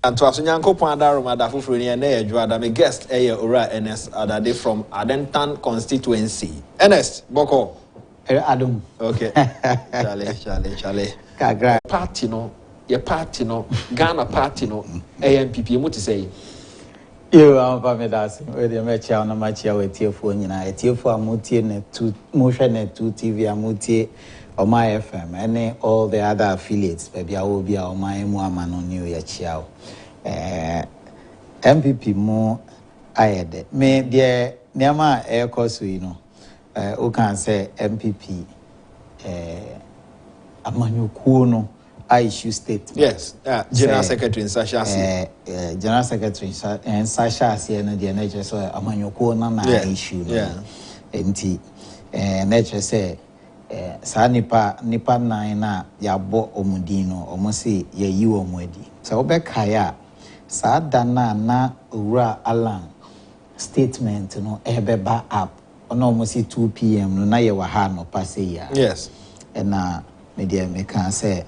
And to us, Yanko Panda Romada Fufuri and Adade, my guest, Ernest Adade from Adentan constituency. Ernest, Boko. Adam. Okay. Charlie. Kagra. Party no, your party no, Ghana party no, AMPP, what to say? You are Pamidas, where the Mecha on a matcha with Tiafo, and I Tiafo Muti net to Motion net to TV Amuti or my FM, and all the other affiliates, baby, I will be our my woman on New Year Chiao. MPP more I had me, dear Nema air course, you know, who can say MPP Amanu Kuno. I issue statement. Yes, General Secretary in Sasha. General Secretary and Sasha and the nature so Amanyoko na issue. Yeah. Enti nature say Sanipa nipa na yabo omudino omosi ye yi omwedi. So obekaya sa dana na ura alan statement no ebeba up ono omosi 2 p.m. no na ye wa ha no passe ya. Yes. And media me can say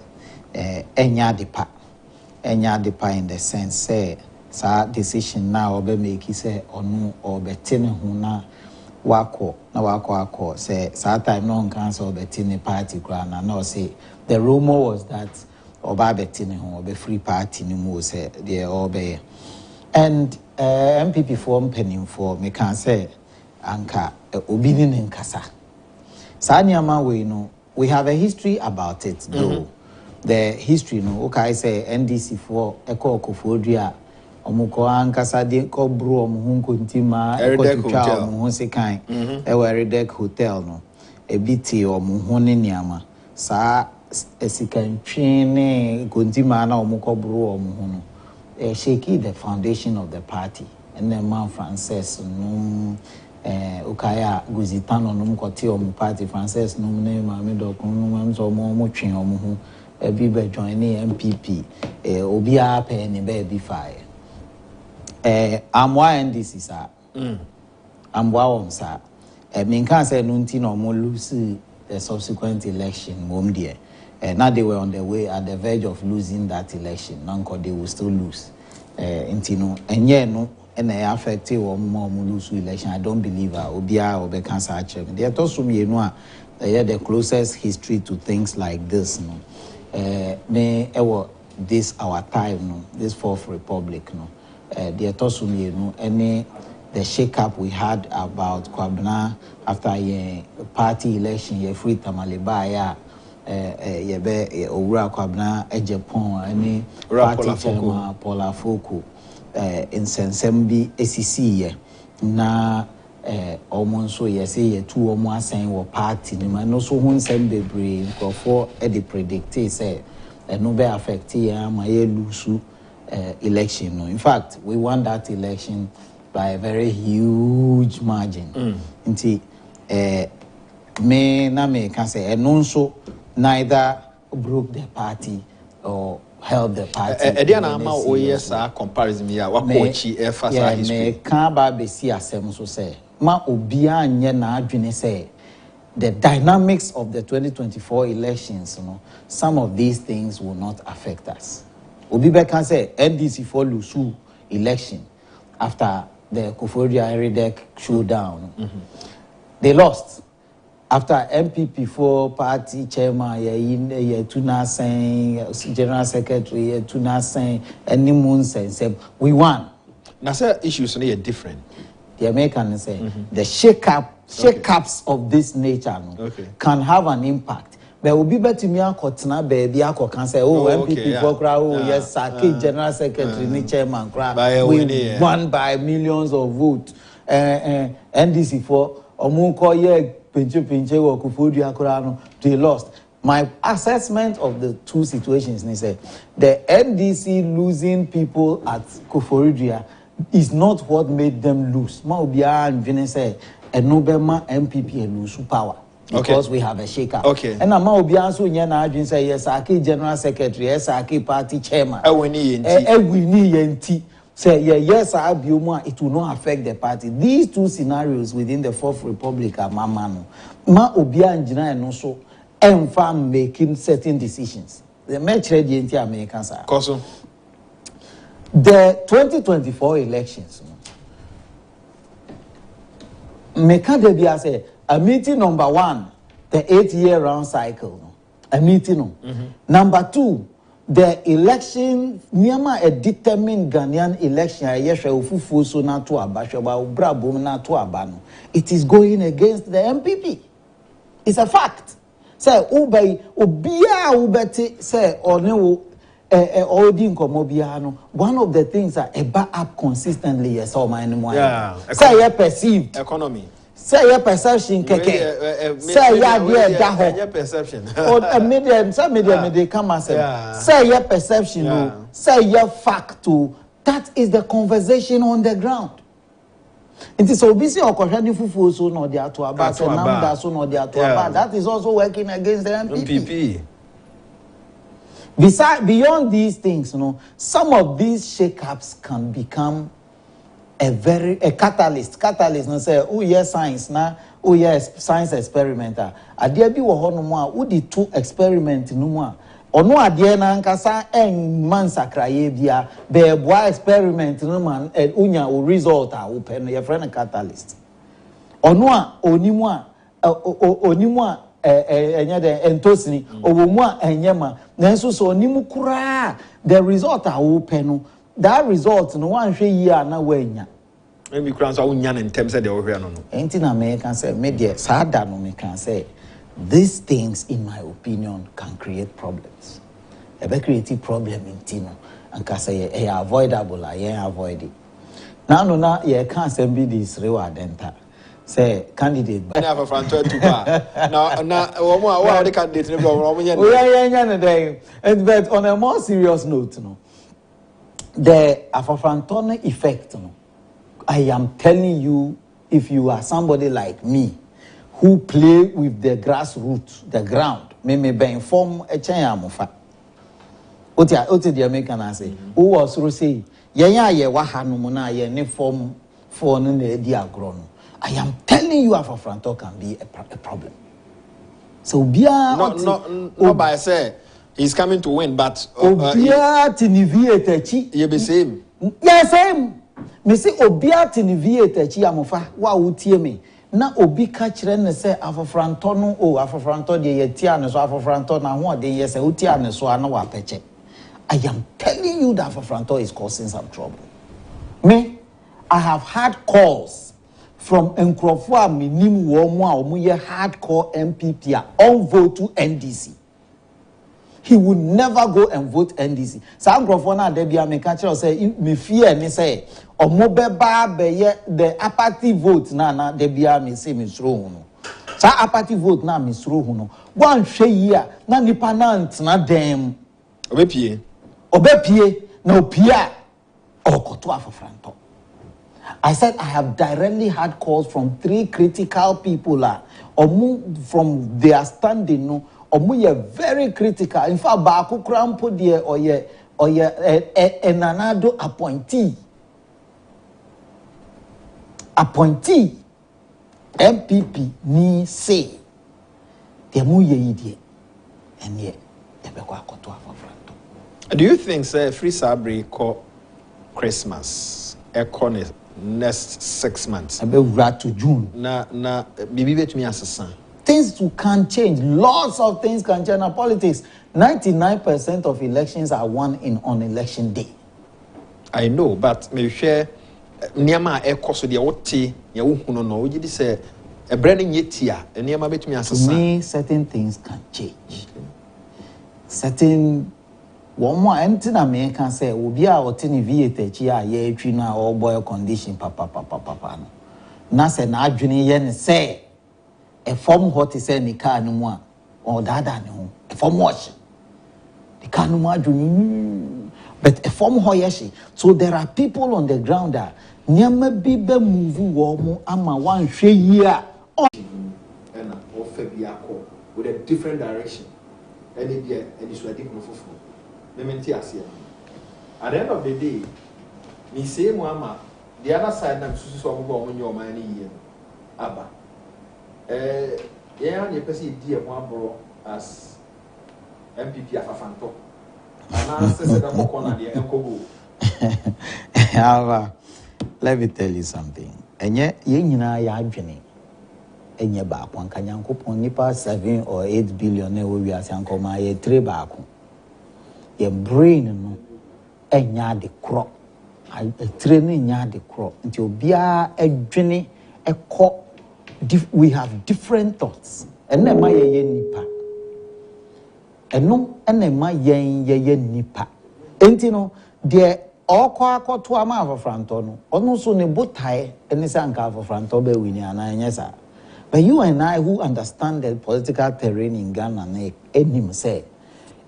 enya depa in the sense say sa decision now obe make say onu obetene hu na wako say sa time no cancel obetene party kra na say the rumor was that oba betene hu obe free party ni mu say the obe and MPP form penning for me can say anka obi ni nkasa sa nyama we know we have a history about it though. The history no okay say NDC for akufo-addo omuko ankasa de ko bro omuhu kontima ekotwa omuhu sekan e Adade hotel no ebiti omuhu ne niama sa esikan twene kontima na omuko bro omuhu no shake the foundation of the party and then man Francis no ukaya guzitano no mkoti omu party Francis no ne mame dokun no mamso omu twen omuhu Biba joining MPP, Obia penny baby fire. I'm why NDC, sir. I'm wow, sir. Mean can't say nothing or more lose the subsequent election, mom dear. Now they were on their way at the verge of losing that election. None they will still lose. Intino, and yeah, no, and they affected or more lose election. I don't believe Obia or Becancer chairman. They are also me, you know, they are the closest history to things like this, no. This our time no this Fourth Republic no the tosumi no any the shake up we had about Kwabena after a party election ye free tamaliba ya ye be owura Kwabena Agyapong any party chairman Paula Foko in sensembi ACC ye na almost so yes say two or more saying or party no so hun send bebre for the predict say no be affect my lose election no in fact we won that election by a very huge margin nti me can say and so neither broke the party or help the party. Yes, comparison here. What coachy history? Me can't be see asem so say. Ma obia nye na adwene say the dynamics of the 2024 elections, you know, some of these things will not affect us. Obibe can say NDC for Lusu election after the akufo-addo showdown. They lost. After MPP for party chairman, ye tuna saying general secretary, ye tuna saying any moon saying we won. Now, sir, issues are different. The Americans say the shake-ups of this nature can have an impact. But will be better me akotna baby can say MPP for crowd yes sir general secretary ni chairman we won by millions of votes. NDC for omunko ye pinche wo akufo-addo akorano they lost. My assessment of the two situations is say the NDC losing people at akufo-addo is not what made them lose. Ma obia and say a Nobema MPP lose power because we have a shake-up. And now obia so nyana say yes Aki general secretary yes Aki party chairman. We need yenti. Say yes it will not affect the party. These two scenarios within the Fourth Republic are mamano. Ma obia and jina no so farm making certain decisions. The match ready Americans are. The 2024 elections, Mekadebia say a meeting number 1, the 8-year round cycle, a meeting. Number 2, the election, Myanmar a determined Ghanaian election, it is going against the MPP. It's a fact. Say, Ubia Ubeti, say, or no. One of the things that a back up consistently, yes, all my anymore. Yeah, say you perceived economy. Say your perception, keke. Say your perception. Or a medium, some medium, they come and say your perception, say your fact too. That is the conversation on the ground. It is so busy or questioning fufu so no they are to about so no they are to about. That is also working against the MPP. Beyond these things, some of these shakeups can become a catalyst. Catalyst, say, oh yes, science now, oh yes, science experimenter. Adie bi wo ho no mo a wo di two experiment no mo a ono adie na nkasa en man sakraye bia be boa experiment no man unya o result a wo pe no your friend catalyst. Ono a onimu a enye de entosini owomu a enyema nanso so onimu kura the result a wo pe no that result no wan hwe yi a na wanya maybe kura so wonya na ntem se de wo hwe no no enti na me can say me de sada no me can say these things in my opinion can create problems ebe create problem in tino and can say avoidable avoid it now no na ye can say be this reward enter say candidate but na for to na wo mo a the candidate no wo mo nya but on a more serious note the afafrantone effect I am telling you, if you are somebody like me who play with the grassroots, the ground, me be inform a chanyamufa oti the American say who was say ye wa hanu na ye ne form for no na di agro no I am telling you afafranto can be a problem. So bia no by say he's coming to win, but obia tinivie tachi you be same. Yes, same. Me say obia tinivie tachi amofa wa wutie me na obi ka kire ne say afafranto no afafranto de ye tia ne so afafranto na ho de ye say utia ne so ana wa peche. I am telling you that afafranto is causing some trouble. Me, I have had calls from Nkrofo a minim wo mo a omo ye hardcore MPP a on vote to NDC. He would never go and vote NDC. Sa Nkrofo na de bia me ka kire say me fear ni say omo beba be ye the apathy vote na de bia me say me suro hu no. Sa apathy vote na me suro hu no. Go an hwe yi a na nipa na ntena dem. Obepie na opia okoto afafranto. I said I have directly had calls from 3 critical people from their standing no omu very critical. In fact baaku krampo de oye enanado appointee MPP ni say temu ye die enye ebeko akoto afafranto. Do you think say free sabri call Christmas economy next 6 months about to June na bibi betumi asesa things can change, lots of things can change in politics. 99% of elections are won on election day. I know, but me share niama ekoso de wote ya wo hunu no wo gidi say e brand nyetia niama betumi asesa. To me certain things can change. Certain one more empty na me can say obi a otini viate chi a ye twi na all boy condition papa no na say na adwene ye ne say e form hot say ni car no mu a o dada ne ho e form wash the car no mu adwene but e form ho ye she. So there are people on the ground that nyama bi be move wo mo ama wan hwe yi a and offer bi akọ with a different direction any dia any so adi no fofo. At the end of the day, me say Muhammad, the other side na susu so go on your money here. Aba. Yeah, you person dear one bro as MPP afafanto. And I say that corner the enkobo. However, let me tell you something. And yet, you know, you're adjoining. And you're back one can you coupon nipa 7 or 8 billion we are saying come my 3 back. Your brain no and ya the crop. I training ya the crop until be a journey a co we have different thoughts. And then my nipa. And no, and then my nipa. And you know, there all kwa to a ma of fronto. Almost on a boat tie and the sanka for fronto be winning and yes, sir. But you and I who understand the political terrain in Ghana and him say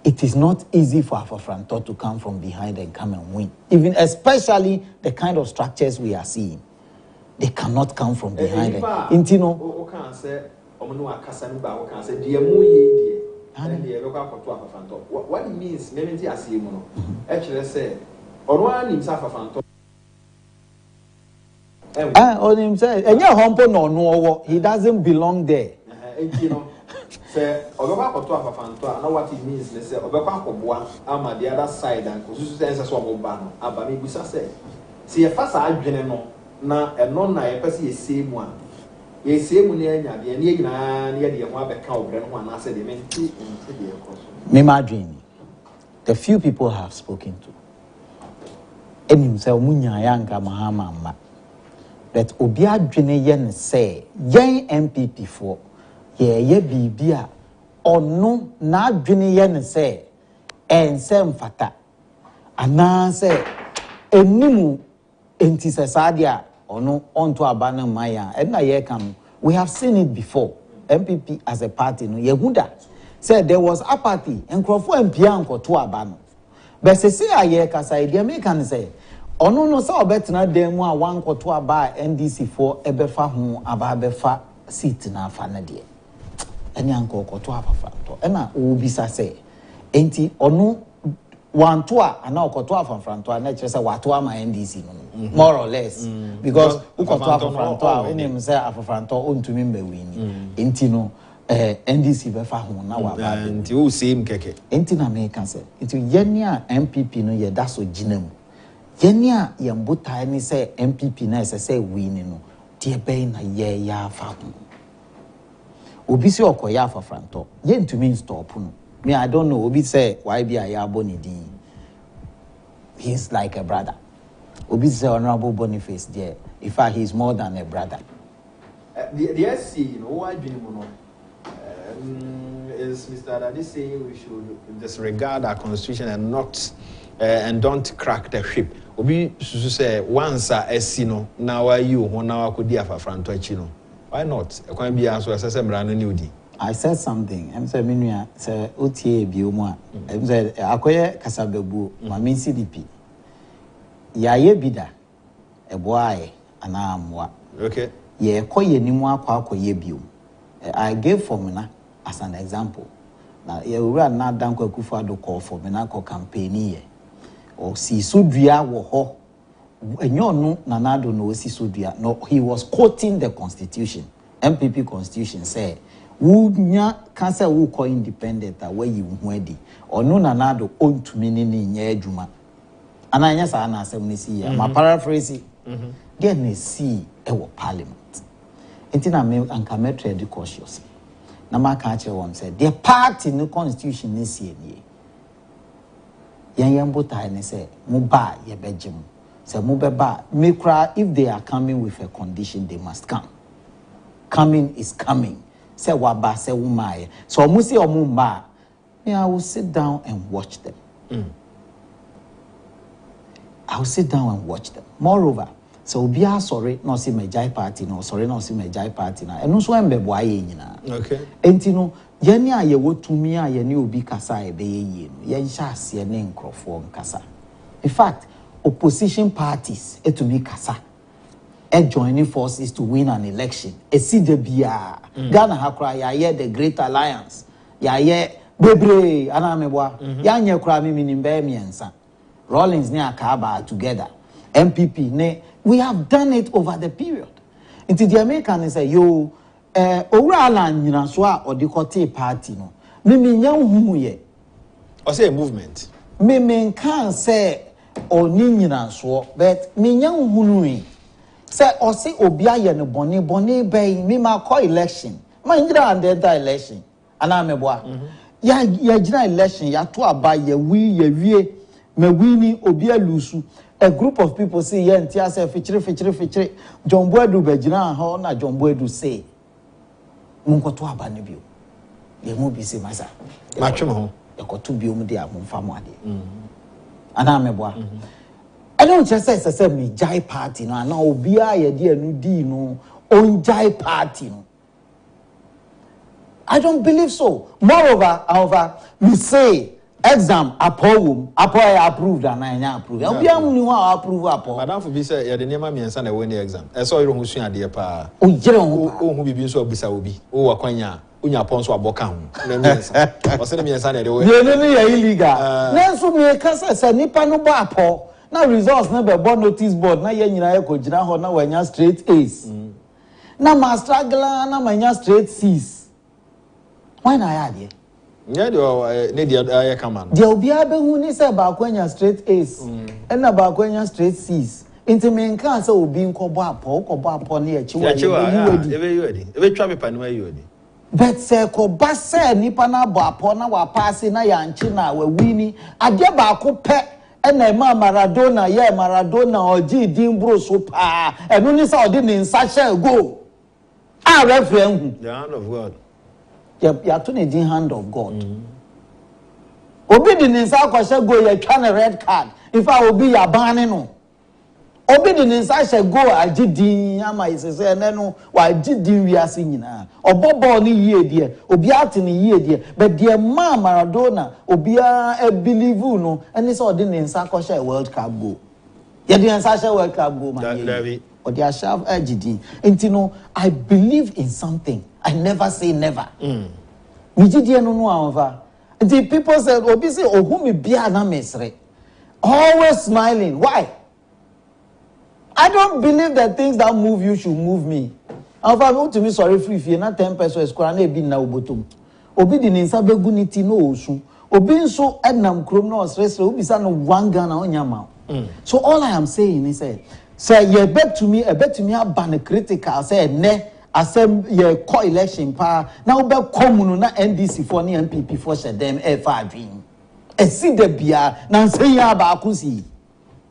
it is not easy for Afro-Fronto to come from behind and come and win. Even especially the kind of structures we are seeing. They cannot come from behind. What it means, maybe I see you. Actually, say, or one in Afro-Fronto. On himself, and your humble no, he doesn't belong there. Say, Obepa to Afro-Fronto, I know what it means. They say, Obepa Koboa, I'm at the other side, and Kusu says, Wabano, Abami Busa say. See, a fast general, now, and non I perceive the same one. Ye say, Munia, the near the one cow, and one answered the men. Me dream. The few people I have spoken to, and himself, Munya Yanka Mahama. But Obia Jene yen say, yen MPP for ye bibia or no na Jene yen say, and sem fata. Ana say, enimu entisadia or no onto abana maya, and na ye come. We have seen it before. MPP as a party, no Yehuda said there was apathy and Crawford and Pianco to abano. But say aye kasa idea me can say. Ono no sa obetina dem a wan kwoto aba NDC for ebefa ho aba befa seat na afa na de ene anko kwoto afa to na obisa say enti ono wanto a ana kwoto afa franto na kire say wato ama NDC no more or less because kwoto afa franto a onim say afa franto ontumi mbawini enti no NDC befa ho na wa ba enti o same keke enti na me kan say enti yeni a MPP no ye da so ginam Yenya yambuta ni say MPP na say win no tie be na ye ya fa ho obi se okoya fa franto ye ntumi stop no me I don't know obi say why be ya boni din he's like a brother obi say Honorable Boniface there in fact he's more than a brother the SC you know why dream no is Mr. Adade saying we should disregard our constitution and not and don't crack the ship. Obi susu say once a SC no now are you now could dear for Franto Chino. Why not? A can be answer as a brand new D. I said something. I'm saying Minia say OTA Bioma. I'm saying Akoye Kasabebu, Mami CDP. Yaye bida a boy and amwa. Okay. Ye koye ni mwa kwa koye biom. I gave formula as an example. Now ye ran na danko akufo-addo call for me na ko campaign ye. Or si sudria wo ho enyo no nanado no si sudria no he was quoting the constitution MPP constitution say wunya kan say wo ko independent where you hu adi or no nanado ontumi ni nya adwuma ananya sa na asem ni si ya ma paraphrase get na si e wo parliament entina me anka metre de cautious na ma ka che won say the party no constitution ni si enie Yan botai say muba ye bejim. Say mubeba mikra if they are coming with a condition they must come. Coming is coming. Say waba say umaye. So musi omumba. Me I will sit down and watch them. I will sit down and watch them. Moreover, so be sorry no see my jai party no sorry no see my jai party na. Eno so embebo aye nyina. Okay. Enti no Yeni a ye wotumi a ye ni obi kasa e be ye no ye nhyɛ ase ne nkrofo nkasa. In fact, opposition parties etumi kasa joining forces to win an election. Esi de bia Ghana hakra ya ye the Great Alliance. Ya ye bebre anamebwa. Ya nye kra mi nimbe miensa. Rawlings ne Akaba together. MPP ne we have done it over the period. Into the Americans say yo owura ala nyina so a odikote party no me nya hu ye or say a movement me can say or Ninian so, but me young Hunui. Say, or say, Obia and Bonnie Bay, me my call election. My and the election. And I'm a boy. Ya election, ya to buy ye we, me winning Obia Lusu. A group of people say, yeah, and Tiasa feature, John Boydu Bejina, how na John Boydu say. Munko to abanibio. Ye mo bi se masa. Matchmo. Ye ko to bi o mu de amfa mo ade. Ana meboa. I don't just say me jai party no ana obi a ye de anu di no on jai party no. I don't believe so. Moreover, we say exam approve and I approve. Obi am ni wa approve apo. Madam for be say ye de nema mi ensa na we exam. E so yero ho sua de pa. O jere ho. O hu bibi nso obisa obi. O wakwanya unya ponso aboka ho. Na mi ensa. O se na mi ensa na de we. Ye no ye illegal. Na so me ka say nipa no bo apo. Na results na be board notice board na ye nyina ye ko gina ho na wanya straight A's. Na ma struggle na manya straight C's. Why na ya de? Nya de ne de come on. De obi abehu ni say ba kwanya straight A's. Na ba kwanya straight C's. Inti me nka say obi nkobo apo na ye chi wa. You ready? Ebe twa paper no you ready. But say ko ba say nipa na bo apo na wa pass na ya nchi na wa wini ade ba ko pe na ma Maradona oji din bro so pa enu ni say odi ni nsa share go. Ah reference the hand of God. Ya to ne din hand of God. Obi di ni nsa ko share go ya twa na red card. If I obi ya ban no. Obi di ni nsa share go agidin ama isese ene no wa agidin wiase nyina. Obobo ni yie die, obi ate ni yie die, but die ma Maradona obi a believe no, ene say odi ni nsa ko share World Cup go. Ye di nsa share World Cup go man. Odi a share agidin. Enti no, I believe in something. I never say never. Mijidie no anva. The people said obi say ohumi bia na mesre. Always smiling. Why? I don't believe that things that move you should move me. And if I want to be sorry free, if you're not 10 pesos, square na be na ubotum. Obi di ninsa begu niti no osu. Obi nso ednam krom no stress. Obi sa no one Ghana onyama. So all I am saying is say you bet to me ban critical say ne asem ye call election pa na obe komunu na NDC for ni MPP for she dem e fa adwin. E si de bia na say ya ba akusi.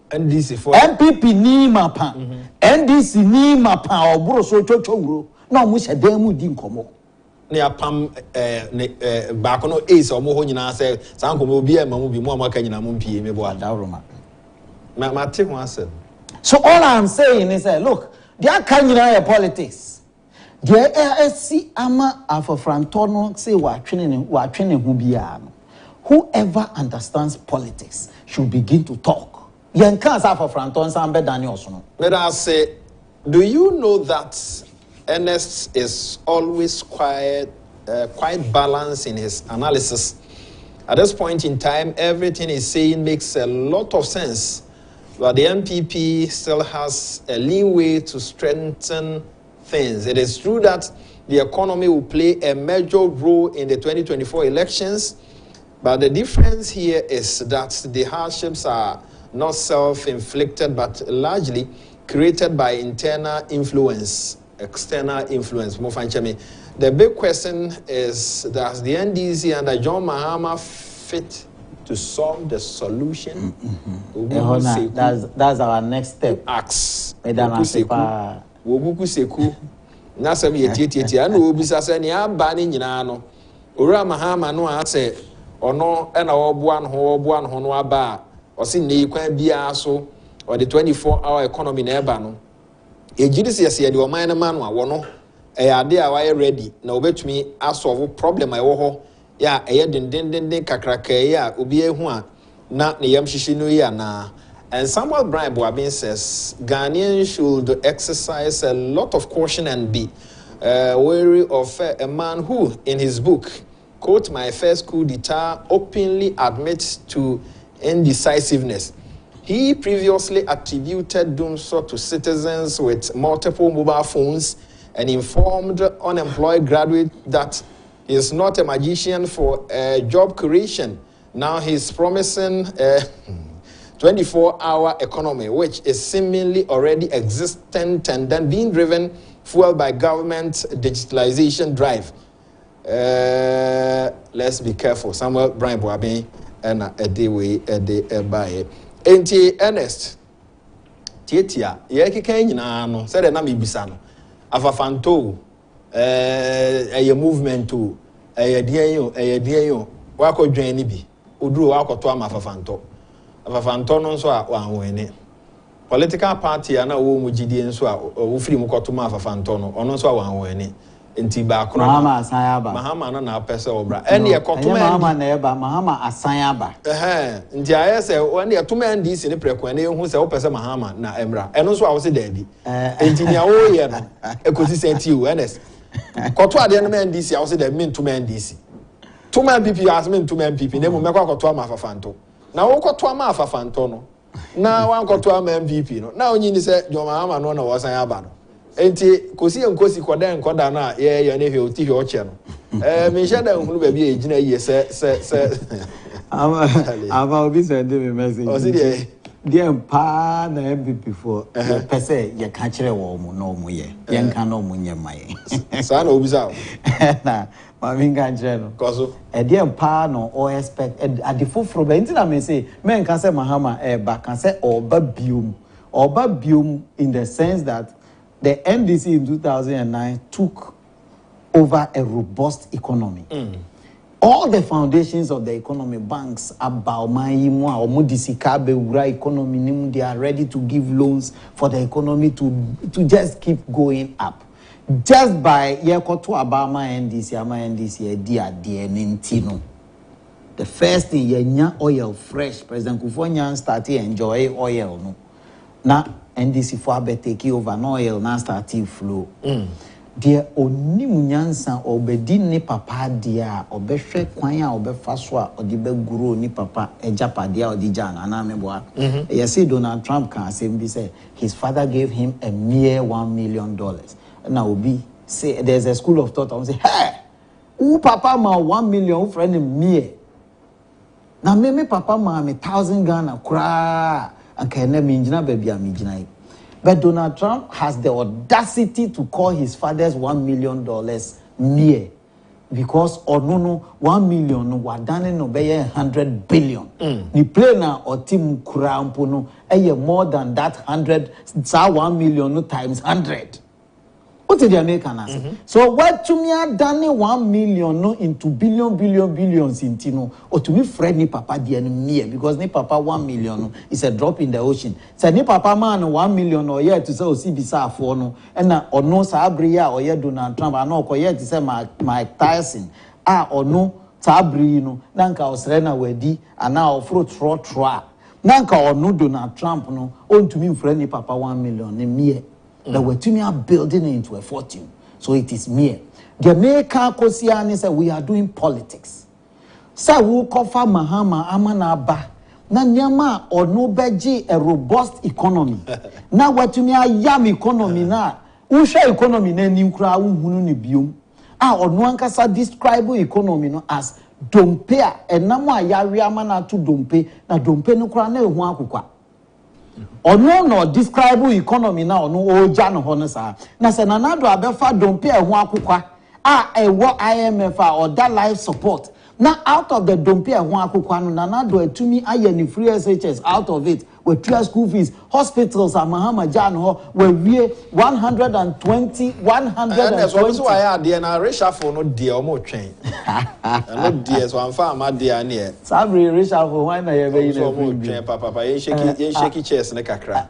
NDC for MPP ni mapa NDC ni mapa oburo so twotwowuro na omo hyedam mu di nkomo ne apam ba kono ace omo ho nyina se san komo obi e mamu bi mu amaka nyina mu mpie me bo adawroma ma take one asem. So all I'm saying is look, there can you politics. There ASC ama afofrantono say wa twene hu bia no. Whoever understands politics should begin to talk. Yen can say afofranton sambe Daniel no. Let us say, do you know that Ernest is always quite balanced in his analysis? At this point in time, everything he's saying makes a lot of sense. But the MPP still has a leeway to strengthen things. It is true that the economy will play a major role in the 2024 elections, but the difference here is that the hardships are not self-inflicted, but largely created by internal influence, external influence. The big question is, does the NDC under John Mahama fit to solve the solution? That's our next step. Axe. Wobuku seku. Nasem yetieti anu obisa se ne aba ne nyina no. Owura Mahama no ase ono na oboa no no aba. Osi ne kwan bia so or the 24-hour economy na eba no. Ejidisi yesi de oman na ma no awo no. Ade a wa ready na obetumi asolve problem a wo ho. Ya den kakraka ya obi ehu a na ne yam hihye no ya na. And Samuel Brian Boabin says Ghanaians should exercise a lot of caution and be wary of a man who, in his book, quote, "My first coup d'etat," openly admits to indecisiveness. He previously attributed doomsday to citizens with multiple mobile phones and informed unemployed graduates that he is not a magician for job creation. Now he's promising 24-hour economy, which is seemingly already existent and then being driven, fueled by government digitalization drive. Let's be careful. Samuel Brian Boabe and a day way a day by Ernest. Tietia, Yaki no said a nami bisano. Afafanto, a movement to a dear, wako join bi. Udru wako to am afafanto. Afafanto no so a one political party ana wo mujidi nso a wo firi mu kotoma afafanto no ono so a one nti ba akro Mahama asanyaba Mahama na na pese obra ene e kotoma Mahama na eba Mahama asanyaba nti ayese ene e toma ndc ne preko na ehu se wo pese Mahama na emra eno so a wo se dabi nti nya wo ye no ekosi senti o Ernest koto ade no ndc a wo se dabi min toma ndc toma mpp as min toma mpp na mu mekwa koto ama afafanto na wo koto ama afafanto no na wan koto ama mpp no na onyi ni se jo Mahama no na wo asanyaba no enti kosi enkosi koda na ye ne hwe oti hwe oche no me shada nhunu ba bi ejina ye se ama obi send me message o si dey pa na MVP for pese ye ka kire wo mu no mu ye nka no mu nyema ye sa na obi sa na ma mi nka kire no koso dey pa no o expect adifo fro ba nti na me say men ka say Mahama ba kan say oba biom in the sense that the NDC in 2009 took over a robust economy. All the foundations of the economy, banks, economy, they are ready to give loans for the economy to just keep going up. Just by Yekoto Abama NDC, Nintino. The first thing, Yenya oil fresh. President Kufuor started enjoy oil. No? Now, NDC for take over no oil now start to flow. Dear oni munyansa obedi ni papa dia obehwe kwan a obefa so a odibe guru ni papa ejapa dia odijana na meboa. You see Donald Trump can say his father gave him a mere $1 million. Now obi say there's a school of thought I say hey who papa ma 1 million friend him mere. Now me papa ma me 1,000 Ghana kra. But Donald Trump has the audacity to call his father's $1 million mere because no 1 million no wadane no be 100 billion. Ni play na or team kurampo no more than that 100 1 million no times 100. What did the American answer? So what to me done 1 million no into billions in Tino or to me Fred ni papa the enemy because ni papa 1 million no is a drop in the ocean. Say ni papa man 1 million or yeah to say o si bisa for no and na or no Sabria or yeah Donald Trump and no yeah to say Mike Tyson or no Sabri no nanka o Serena wedi and now fruit tra nanka or no Donald Trump no on to me Fred ni papa 1 million ni me. That we're building it into a fortune. So it is mere. The American Kosiani said we are doing politics. Say we cover Mahama Amanaba. Na nyama or no beji a robust economy. Now what to me a yam economy na. Usha economy na ni nkra unhunu ni biom. Or no ankasa describe economy no as dompe a namo ayari amana to dompe na dompe no kra na ehu akukwa. No describe economy now no oja no hono sa na se nanado abefa dompe ehu akukwa ewo IMF or that life support now out of the dompe ehu akukwa no nanado atumi aye ni free SHS out of it we three school fees hospitals and Mahama Jan ho we 120 and so why are there na reshuffle no dear omo twen no dear so am fa ma dear near sabri reshuffle why na ye be so omo twen papa yen shake chairs ne kakra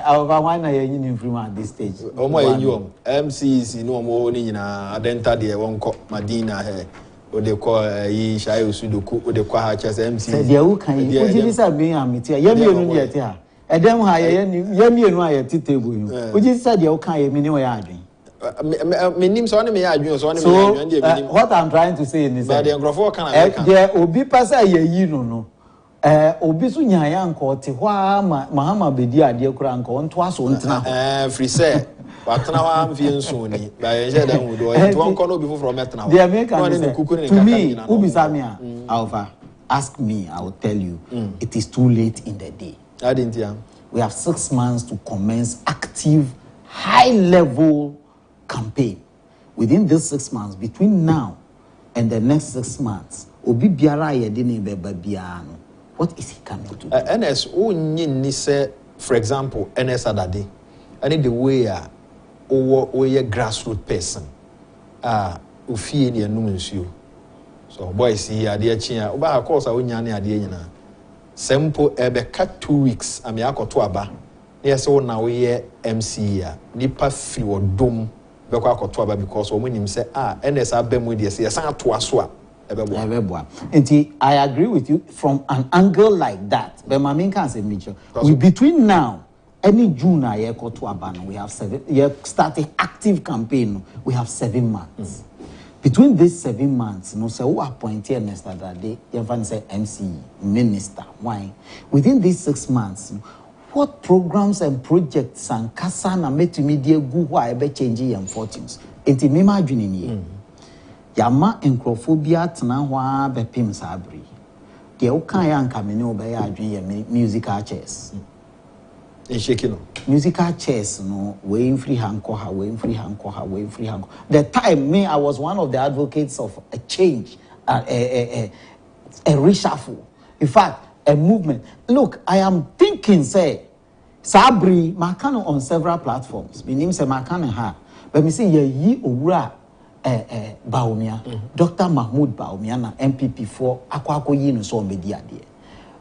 over why na ye yin free at this stage omo yen MCs no omo ni nyina adenta de wonko Madina he ode ko yi shai osudoku ode kwa ha chess MC said ya who can you give us a being amity ya mienu ye te ha edem ha ye mienu a ye ti table you oji said ya who can you mean we adwen me nim so na me adwen so na me adwen de me nim what I'm trying to say is that the grofo can America there obi pasa ye yi no obi so nya ya nko te ho Mahama bedi ade kura nko nto aso ntena free say watana wa amfie nso ni ba ye je dan wudo e to onko no bi foforo metana wa the American to me ubisa me alpha ask me I will tell you it is too late in the day I didn't hear. We have 6 months to commence active, high-level campaign. Within these 6 months, between now and the next 6 months, Obi Biara Yedini Bebabiano. What is he coming to do? Ernest, for example, Ernest Adade, I need the way a grassroots person. Ufi ni enum so boys here ade achia oba course a wonya ne ade nyina sempo ebe cut 2 weeks ami akoto aba na yese wo na wo ye MC a nipa firi odom be kwa akoto aba because wo nim say NS abemu de say san ato aso a ebebo enti I agree with you from an angle like that but my main can say major we between now any June I to Abano, we have 7 starting active campaign, we have 7 months. Between these 7 months, no say who appointed Ernest Adade, you say MC, minister, why? Within these 6 months, what programs and projects and Kasana Kencity Media go who are changing your fortunes? Enti mema adwene nie. Yama encrophobia tena hwa bepim sabri. De o kan ya nka me ne obey adwene musical chairs. In shaking musical chairs, no, way free hankoha, way free hankoha, way free hankoha. The time, me, I was one of the advocates of a change, a reshuffle. In fact, a movement. Look, I am thinking, say, Sabri, Makano on several platforms. My name is Makano Ha. But me say, ye ura Baumia, Dr. Mahmoud Baumia, na MPP for Akwako Yino so media dear.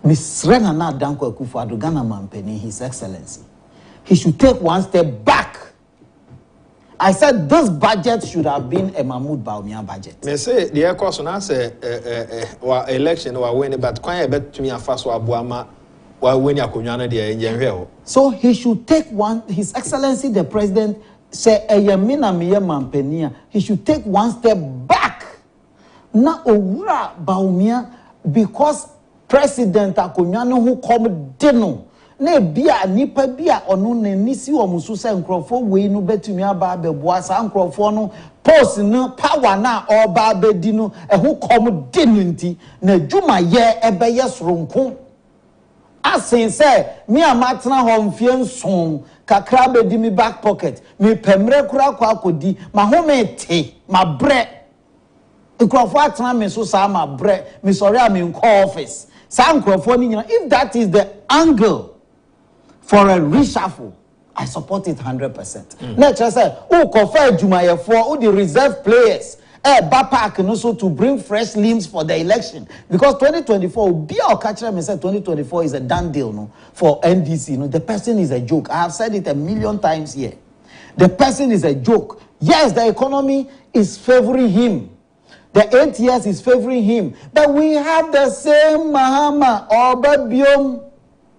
Miss Renana Danko akufo-addo Ghana Mampeni, His Excellency. He should take one step back. I said this budget should have been a Mahmoud Baumia budget. Me say the air course na say election wa win but kwan bet to me afaso aboama wa win akonwa na de enyenhwe ho. So he should take one, His Excellency the President say eyamina meye Mampeni, he should take one step back. Na owura Baumia because President Akonyano who come deno na bia nipa bia ono na nisi omusu se nkrofo we no betumi aba beboa sa nkrofo no post no power na oba bedi no who come deno nti na dwuma ye ebeye soronko asen se me amatena ho mfie nson kakra bedi mi back pocket me pemre kura kwa akodi ma home te ma bre nkrofo atena me so sa ma bre me sorry am in office. If that is the angle for a reshuffle, I support it 100%. Let's just say, confer Jumaye for the reserve players, Bapak and also to bring fresh limbs for the election. Because 2024, be our catcher me said 2024 is a done deal no, for NDC. No, the person is a joke. I have said it 1,000,000 times here. The person is a joke. Yes, the economy is favoring him. The 8 years is favoring him. But we have the same Mahama or Babium.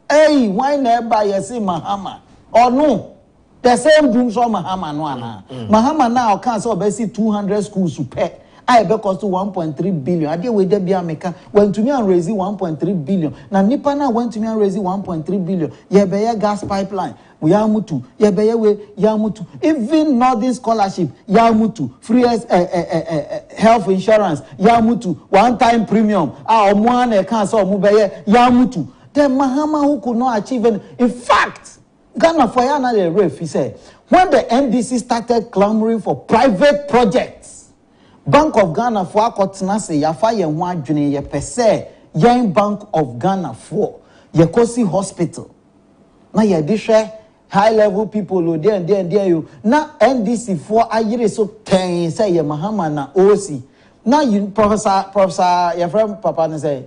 Hey, why never you say Mahama? Or no? The same doom so Mahama no ana. Mahama now can so basic 200 schools to pay. I be cost to 1.3 billion. I deal with the Biameka went to me and raise 1.3 billion. Now Nipana went to me and raise 1.3 billion. Yebeye gas pipeline. We are mutu. Yebeye we yamutu. Even Northern scholarship yamutu. Free health insurance yamutu. One-time premium. Omwane cancer mubeye yamutu. The Mahama who could not achieve it. In fact, Ghana for yana the ref, he said, when the NDC started clamoring for private projects, Bank of Ghana for akotena se yafa ye ho adwene ye pese yen Bank of Ghana for ye kosi hospital na ye de hwe high level people o there you na NDC for ayire so ten say ye Mahama na OC na you professor your friend papa ne say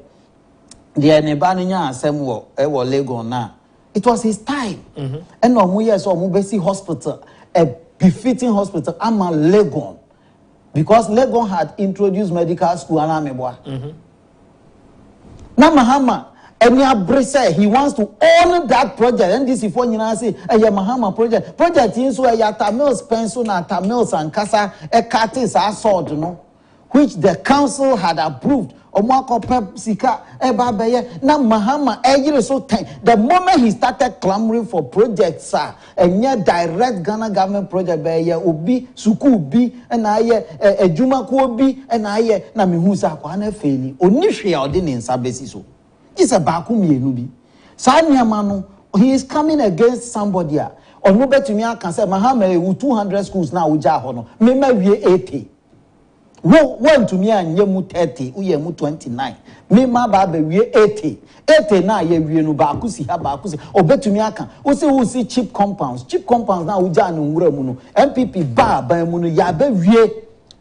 the ne ba no nya asem wo Lagos na it was his time and no mo yes o mo be see hospital a befitting hospital ama Lagos. Because Legon had introduced medical school and Ameboa. Now Mahama, he wants to own that project. And this is for you say, Mahama project. Project is where your Tamils pencil and Tamils and Kasa Ekatis are sold, which the council had approved. Omwako pep sika ebabeye na Mahama so the moment he started clamoring for projects sir and direct Ghana government project be obi suku bi na aye ejuma ko obi na aye na mehu sa kwa na feli oni hwe ode ne nsa besi so is a baku mienu bi Sanyamano, he is coming against somebody. Or no better to me, I can say, Mahama, 200 schools now, Ujahono, maybe 80. One to me and Yemu 30, Uyemu 29. Me ma baby we 80. 80 na ye we no bakusi ha bakusi. Obetu me aka. Who see cheap compounds. Cheap compounds na uja no nwura mu no. MPP ba mu no ya be wie.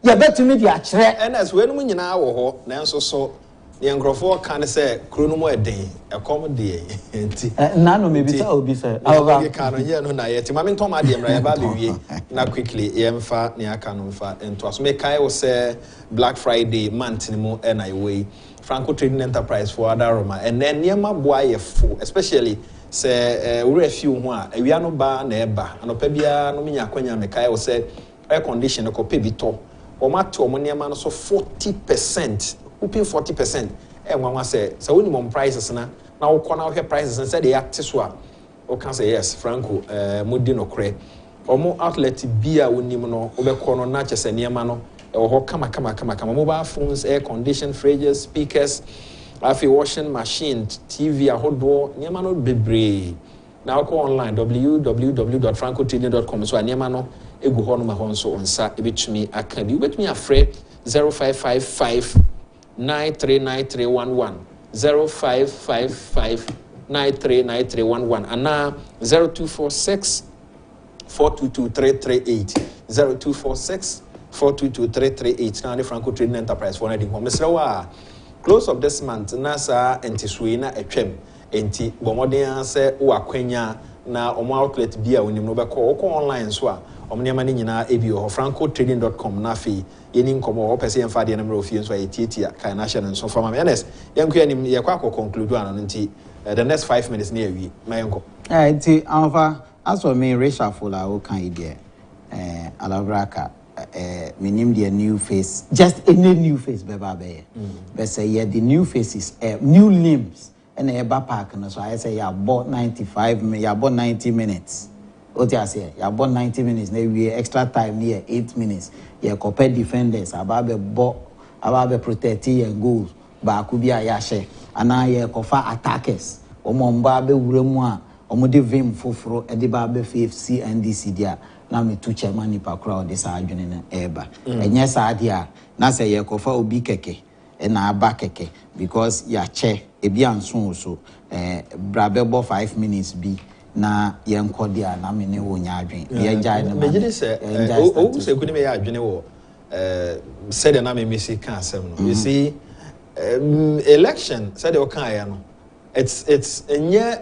Ya betu me dia kire. Ernest we no mu nyina wo ho na nso so the nkrofo kan say kro no mo eden ekom de enti na no me bi say obi say aba kan no ye no na ye ti ma me ntom ade mra ya ba be wie na quickly ye mfa ne aka no mfa ento so me kai wo say Black Friday month ni mo na ye Franco Trading Enterprise for Adaroma and then niema boa ye full especially say we refill ho a awia no ba na eba anopa bia no me nya kwanya me kai wo say air condition ko pe bi to o ma to mo niema no so 40%. Upin 40%. One say, so when you prices now corner here prices and said the actors were or can say yes, Franco, Mudino Cray, or more outlet beer when you know over corner natches and Yamano, or come mobile phones, air conditioned fridges, speakers, washing machine, TV, a hot door, Yamano Bebre. Now go online www.francotrading.com so Yamano, a go home my home so on sa a bit to me. I can you bet me afraid 0555 939311 0555 939311 and now 0246 422338 0246 422338 now the Franco Trading Enterprise for heading home. Mr. Wa close of this month nasa entiswina etwem enti bomoden say wa kwanya na omo outlet bia onim no beko online so a omniama ni nyina ebi ho francotrading.com na fi yeni nkomo opese yemfa de number of years so ayetiatia kai national so for my Ernest yenko anim ye kwa conclude ano nti the next 5 minutes na awi mayenko nti anfa as for me reshuffle la o kan ide alavraka minim the new face just any new face beba be but say yeah the new faces new limbs and eba park no so I say ya bought 95 ya bought 90 minutes. What you say? You bought 90 minutes. Now we extra time near 8 minutes. You compare defenders. About protecting and goals. But could be a yashe. And now you cover attackers. Omombabe uremwa. Omode vim foforo. Edibabe FFC and DC dia. Now me two chairman nipa crowd this argument eba. And yes, idea. Now say you cover obi keke. And na aba keke because ya che ebi anso so. Brabebo 5 minutes be. Na yenkodia na me ne wo nya adwen ye jai na me gide se o se kuni me ya adwene wo said na me misi kan asem no you see election said o kan ya no it's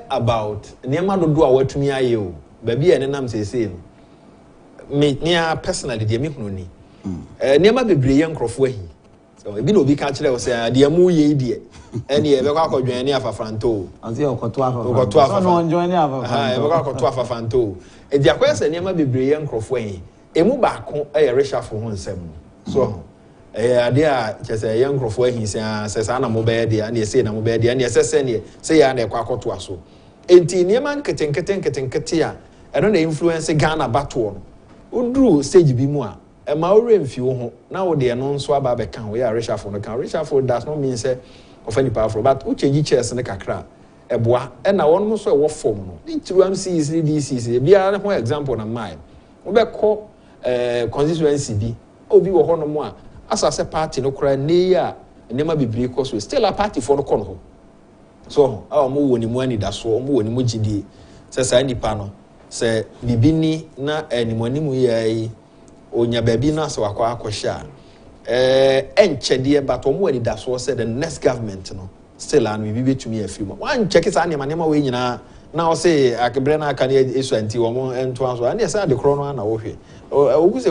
about niema dodo a watumi aye o ba bi ene nam sese no me nia personally de me hunu ni niema bebre ye nkrofo ahi so ebi no obi ka kire o se de mu ye die ene e be kwa akwadwen ni afafranto anzi okoto afafanto no onjoin ni afafranto e be kwa akoto afafanto e dia kwese niema bebre ye nkrofo ahi emu ba ko e reshuffle ho nsem so ade a chese ye nkrofo ahi se sa na mo be de ane se na mo be de ane se ne se ya na kwa akoto aso enti niema nkete a eno na influence Ghana battle no udru stage bi mu a e ma ore mfi wo ho na wo de no nso aba be kan wo ya reshuffle no kan reshuffle does not mean say of any powerful but who change chairs ne kakra eboa e na won so e wo form no ntiru MCs ni DCs bia na ho example na mine wo be ko constituency bi obi wo ho no mo a asase party no kra ne ya nema bibiri ko so still a party for no kon ho so mo woni mu ani da so mo woni mu gidi se sa nipa no se bibini na animanimu yai onya baby na so akwa akohia enchede but omo ani da so said the next government no still an we betumi afiri one check is anema we nyina na o say akebre na aka ne esu anti omo ento anso and yes the chrono na wo hwe oguse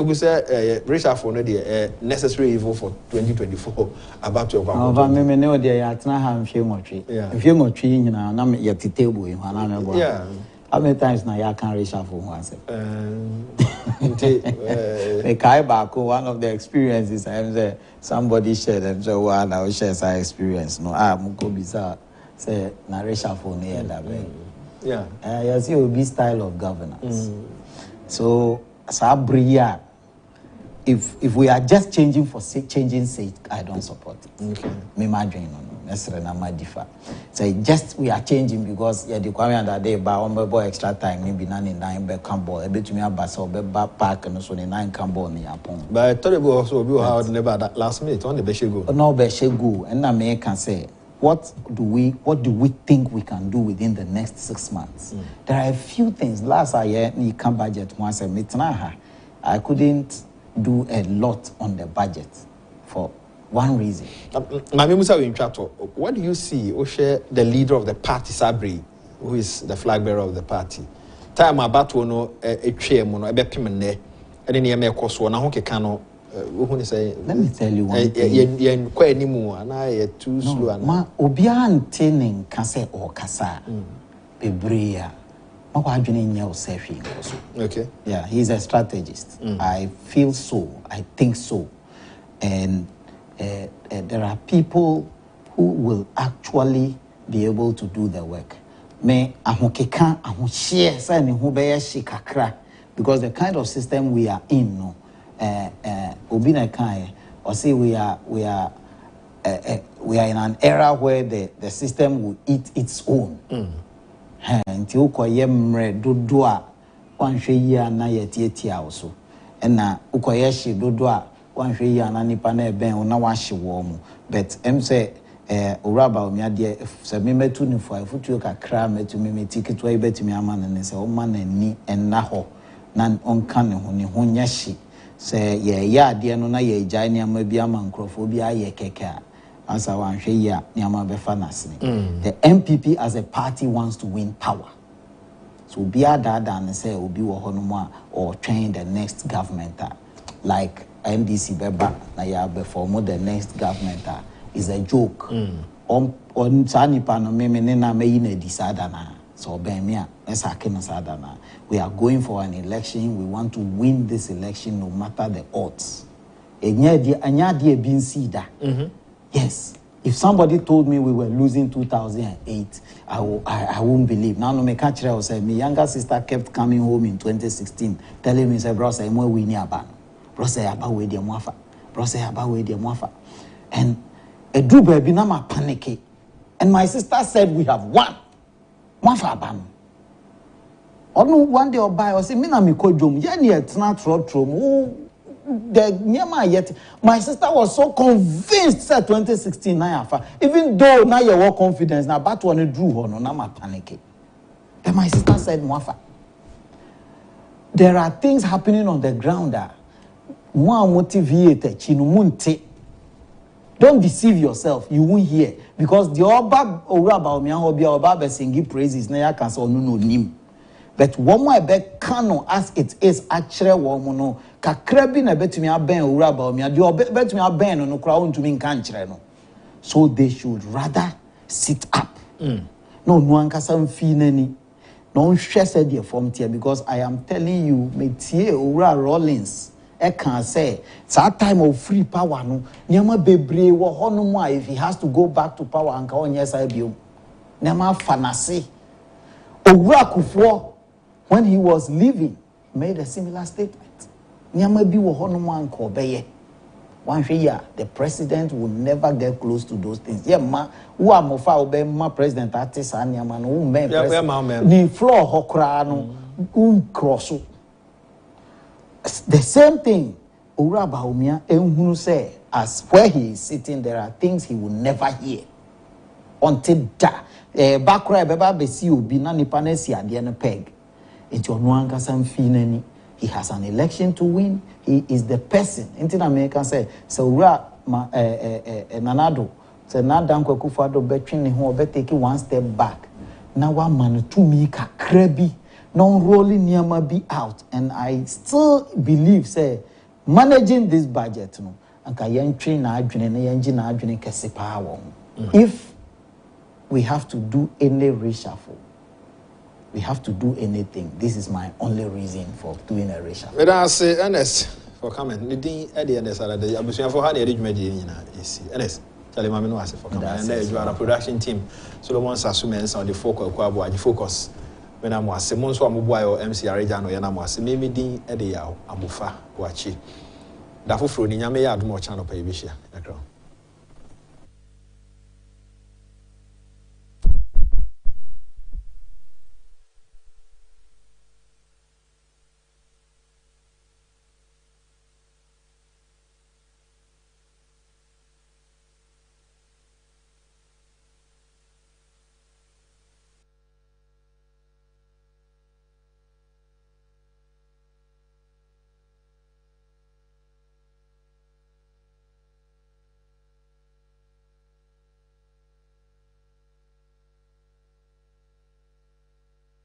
reshuffle no the necessary evil for 2024 about to go me ne o de ya tena ha mhwe ngotwe nyina na ya titable ho na me go how many times now you can reshuffle once? One of the experiences I say somebody shared them so one I will share some experience. No, muko bisa say na reshuffle near that way. Yeah. You see, it will be style of governance. So Sabria, if we are just changing for changing sake, I don't support it. Okay. Me imagine no. Nesre na madifa. So just we are changing because yeah the Kwame Adade ba on boy extra time maybe na 9 be can ball. E betumi abasa obe ba park no so 9 can ball ni Agyapong. But terrible also be how never that last minute on the be go. No be go and na me can say what do we think we can do within the next 6 months? There are a few things. Last year we can budget once a I couldn't do a lot on the budget for one reason. What do you see? Oshe, the leader of the party, Sabri, who is the flag bearer of the party. Time about to know a chair mono, a bepimene, and then you may cost one. Let me tell you one thing. You're quite anymore, and I too slow. Ma obian tening kase or kasa. Bebrea. Okay. Yeah, he's a strategist. I feel so. I think so. And there are people who will actually be able to do the work. Because the kind of system we are in, no, or say we are in an era where the system will eat its own. Nti ukoye mre dodo a wanhwe yi ana yetietia also na ukoye hye dodo a wanhwe yi ana nipa na eben na wahye wo mu but say uraba omiade se memetu ni fo afutuo kakra metu memeti ketwa ibetumi ama ne se o ma na ni enna ho na onka ne ho nya hye se ye ya ade no na ye gya ne ama bi ama nkrofo bi aye keke as the MPP as a party wants to win power. So be a dad and say will be or train the next government like MDC Beba na ya before the next government is a joke. On Sanipa no me na me na decide na so bemia sadana. We are going for an election. We want to win this election no matter the odds. Yes. If somebody told me we were losing 2008, I won't believe. Now, no me catch her. Say, my younger sister kept coming home in 2016, telling me, say, bro, say, mo we ni aban. Bro, say, about we di mwafa. Bro, say, about we di mwafa. And a do baby na ma panic. And my sister said, we have won. Mwafa aban. Or no, one day or buy or say, me na mi ko jom. Yeni it's not trom. My sister was so convinced that 2016 even though now you were confidence now but when drew on now my panic. Then my sister said, Mwafa, there are things happening on the ground that one motivated chinumunte. Don't deceive yourself, you won't hear because the oba oraba oba singing praises na ya can say no nim. But one more back canon as it is actually one no kakrabi na betumi aben uraba omia de betumi aben no kra to me kan kire no. So they should rather sit up. No ankasa mfi nani. No hwe said the form tier because I am telling you metie Ura Rollins e can say that time of free power no nyama bebre wo hono mu a if he has to go back to power anka onye sai bio. Nyama fanase. Owura akufo when he was leaving, made a similar statement. The president will never get close to those things. Yeah, ma, who are my president artist and yaman who may the floor hokrano cross. The same thing. Ura Baumia who say as where he is sitting, there are things he will never hear until that. Bakra beba besi obi na nipa na si ade na peg. Into Onwanga Samfinani. He has an election to win. He is the person. Into America say, so Nanado, say Nadan akufo-addo between who be take one step back. Now one man to me ka krebi. No rolling nyama be out. And I still believe, say, managing this budget, no, and kayen na adwene na yenji na adwene kese pa wo. If we have to do any reshuffle, we have to do anything. This is my only reason for doing a reshuffle. But I say, Ernest, for coming. Nidi Eddie Ernest Adade. Abusuya for hard arrangement Ernest. Tell him I'm no for coming. And there you are a production team. Solomon Sasumens on the focus. When I'm was Simon Swamuboy or MC Arejano Yanamos, maybe Dean Eddie Yao, Amufa, Wachi. Dafu Fruni Yame Admo channel pay Bishia.